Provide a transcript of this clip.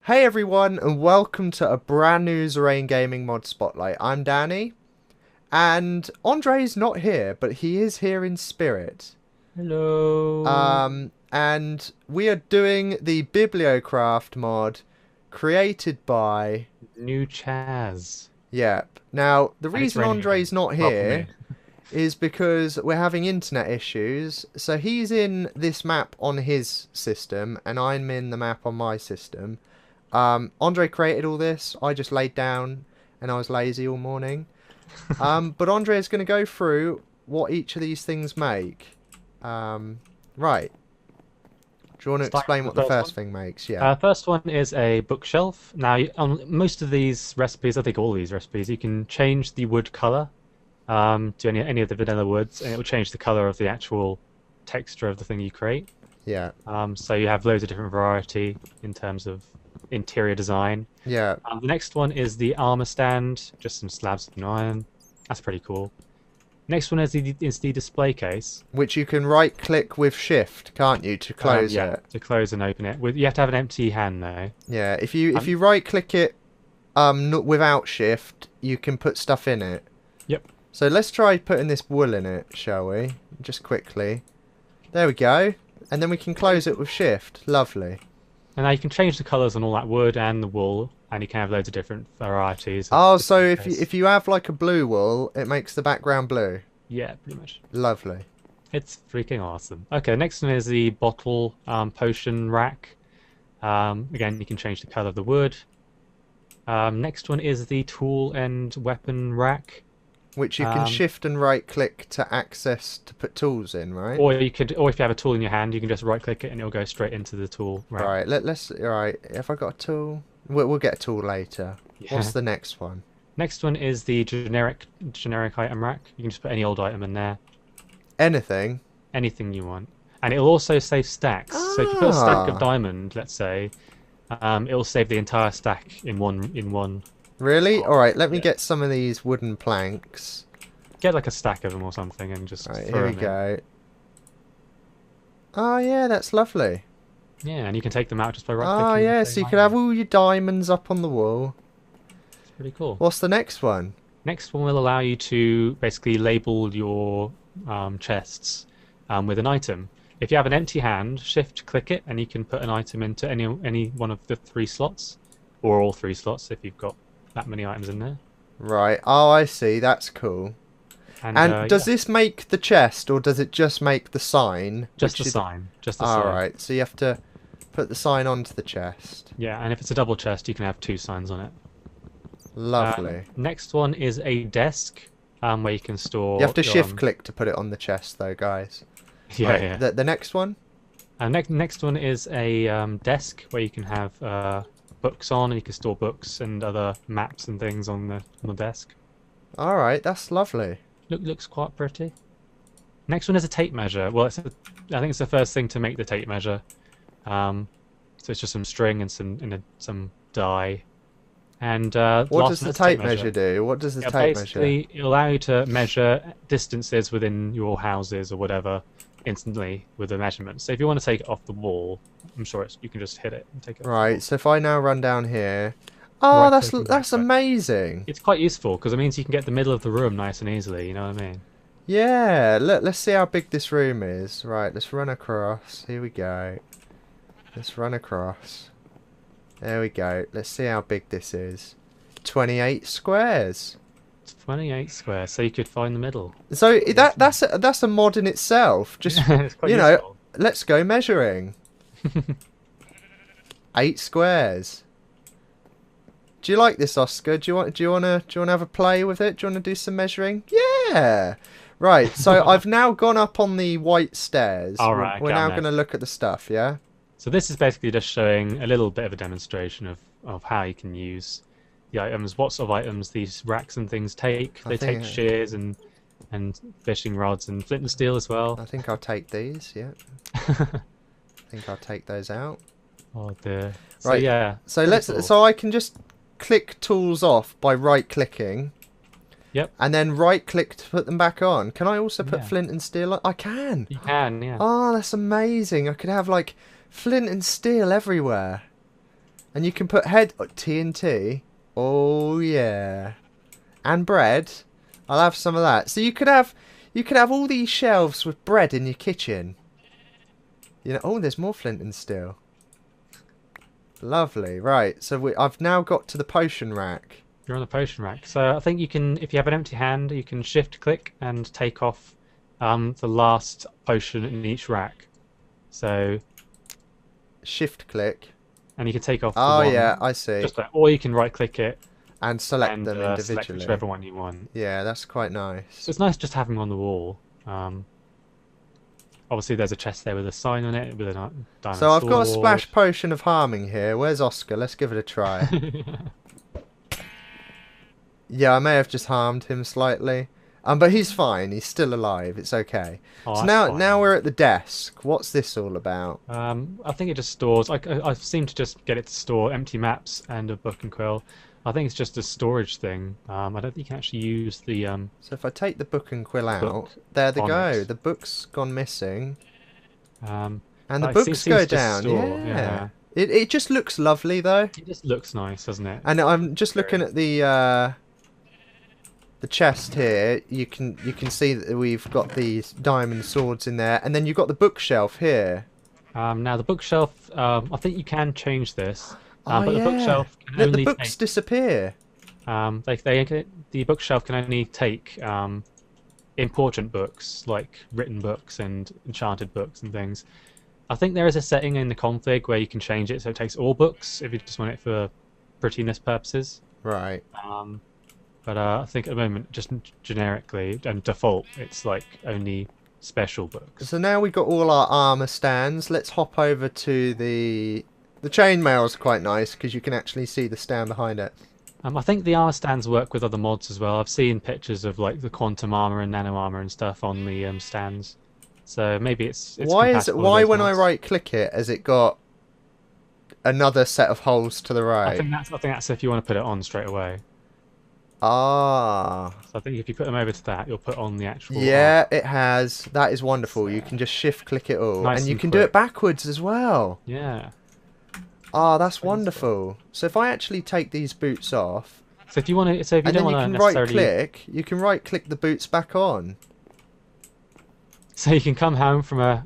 Hey everyone, and welcome to a brand new Zerain Gaming Mod Spotlight. I'm Danny, and Andre's not here, but he is here in spirit. Hello. And we are doing the Bibliocraft mod created by... New Chaz. Yep. Now, the And it's reason raining again. Andre's not Well, for here me. is because we're having internet issues. So he's in this map on his system, and I'm in the map on my system. Andre created all this. I just laid down and I was lazy all morning. But Andre is going to go through what each of these things make. Right. Do you want to Starting explain with what the the first first one. thing makes? Yeah. First one is a bookshelf. Now, on most of these recipes, I think all these recipes, you can change the wood color to any of the vanilla woods, and it will change the color of the actual texture of the thing you create. Yeah. So you have loads of different variety in terms of interior design. Yeah. The next one is the armor stand, just some slabs of iron. That's pretty cool. Next one is the display case. Which you can right click with shift, can't you, to close Yeah, it? to close and open it. You have to have an empty hand though. Yeah. If you Um, right click it without shift, you can put stuff in it. yep. So let's try putting this wool in it, shall we? Just quickly. There we go. And then we can close it with shift. Lovely. And now you can change the colours on all that wood and the wool, and you can have loads of different varieties of Oh, so display if case. you have like a blue wool, it makes the background blue. Yeah, pretty much. Lovely. It's freaking awesome. Okay, next one is the bottle potion rack. Again, you can change the colour of the wood. Next one is the tool and weapon rack. Which you can Um, shift and right click to access to put tools in, right? or if you have a tool in your hand, you can just right click it and it'll go straight into the tool rack. Right, right, have I got a tool? We'll get a tool later. What's Yeah. the next one? Next one is the generic item rack. You can just put any old item in there, Anything? anything you want, and it'll also save stacks. So if you put a stack of Ah, diamond, let's say, it'll save the entire stack in one really? spot. Alright, let me Yeah. get some of these wooden planks. Get like a stack of them or something and just Right, here throw we them in. go. Oh yeah, that's lovely. Yeah, and you can take them out just by right Oh clicking and yeah, saying so you could have item. all your diamonds up on the wall. It's pretty cool. What's the next one? Next one will allow you to basically label your chests with an item. If you have an empty hand, shift click it and you can put an item into any one of the three slots, or all three slots if you've got that many items in there. Right, oh I see, that's cool. And And does yeah, this make the chest, or does it just make the sign? just Which the is... sign, just the sign. Alright, so you have to put the sign onto the chest. Yeah, and if it's a double chest, you can have two signs on it. Lovely. Next one is a desk where you can You store have to your, shift click to put it on the chest though, guys. yeah, Right, yeah. the next one? Next one is a desk where you can have books on, and you can store books and other maps and things on the desk. Alright, that's lovely. Looks quite pretty. Next one is a tape measure. Well, I think it's the first thing to make the tape measure. So it's just some string and some dye. And What last does one the is a tape tape measure do? What does the Yeah, tape measure? basically, it'll allow you to measure distances within your houses or whatever instantly with the measurements. So if you want to take it off the wall, I'm sure you can just hit it and take it off the Right, wall. so if I now run down here... Oh, Right that's click and that's drag it. amazing. It's quite useful because it means you can get the middle of the room nice and easily, you know what I mean? Yeah, let's see how big this room is. Right, let's run across. Here we go. Let's run across. There we go. Let's see how big this is. 28 squares. It's 28 squares, so you could find the middle. So that's a mod in itself. Just, It's quite you know, useful. let's go measuring. 8 squares. Do you like this, Oscar? Do you wanna have a play with it? Do you wanna do some measuring? Yeah. Right. So I've now gone up on the white stairs. All right, We're okay, now I'm going to there. look at the stuff. Yeah. So this is basically just showing a little bit of a demonstration of how you can use the items, what sort of items these racks and things take. I They take think shears and fishing rods and flint and steel as well. I think I'll take these. Yeah. I think I'll take those out. Oh dear. So Right. yeah. So pretty cool. so I can just click tools off by right clicking. Yep. And then right click to put them back on. Can I also put Yeah. flint and steel on? I can. You can, yeah. Oh, that's amazing. I could have like flint and steel everywhere. And you can put TNT. Oh yeah. And bread. I'll have some of that. So you could have all these shelves with bread in your kitchen. You know, oh, there's more flint and steel. Lovely. Right. So I've now got to the potion rack. You're on the potion rack. So I think you can, if you have an empty hand, you can shift click and take off the last potion in each rack. So Shift click. and you can take off the Oh one, yeah, I see. just like, or you can right click it And select and them select individually. whichever one you want. Yeah, that's quite nice. So it's nice just having them on the wall. Obviously there's a chest there with a sign on it with a diamond So I've got a sword. splash potion of harming here. Where's Oscar? Let's give it a try. Yeah, I may have just harmed him slightly. But he's fine. He's still alive. It's okay. Oh, So that's fine. now we're at the desk. What's this all about? I think it just stores. I seem to just get it to store empty maps and a book and quill. I think it's just a storage thing. I don't think you can actually use the So if I take the book and quill out, book there they on go. it. The book's gone missing. And the it books seems go to down. store, Yeah. It just looks lovely though. It just looks nice, doesn't it? And I'm just looking at the chest here. You can see that we've got these diamond swords in there, and then you've got the bookshelf here. Now the bookshelf. I think you can change this, Oh but yeah. the bookshelf can Look, only the books disappear. the bookshelf can only take important books like written books and enchanted books and things. I think there is a setting in the config where you can change it so it takes all books if you just want it for prettiness purposes. Right. But I think at the moment, just generically and default, it's like only special books. So now we've got all our armor stands. Let's hop over to the chainmail's quite nice because you can actually see the stand behind it. I think the armor stands work with other mods as well. I've seen pictures of like the quantum armor and nano armor and stuff on the stands. So maybe it's Why compatible with those when I mods. right click it has it got another set of holes to the right? I think that's if you want to put it on straight away. Ah. So I think if you put them over to that, you'll put on the actual. Yeah, it has. That is wonderful. You can just shift click it all. Nice and you and can do quick. it backwards as well. Yeah. Ah, that's wonderful. So if I actually take these boots off, So if you want to, so if you and don't then you want can to right necessarily, click, you can right click the boots back on. so you can come home from a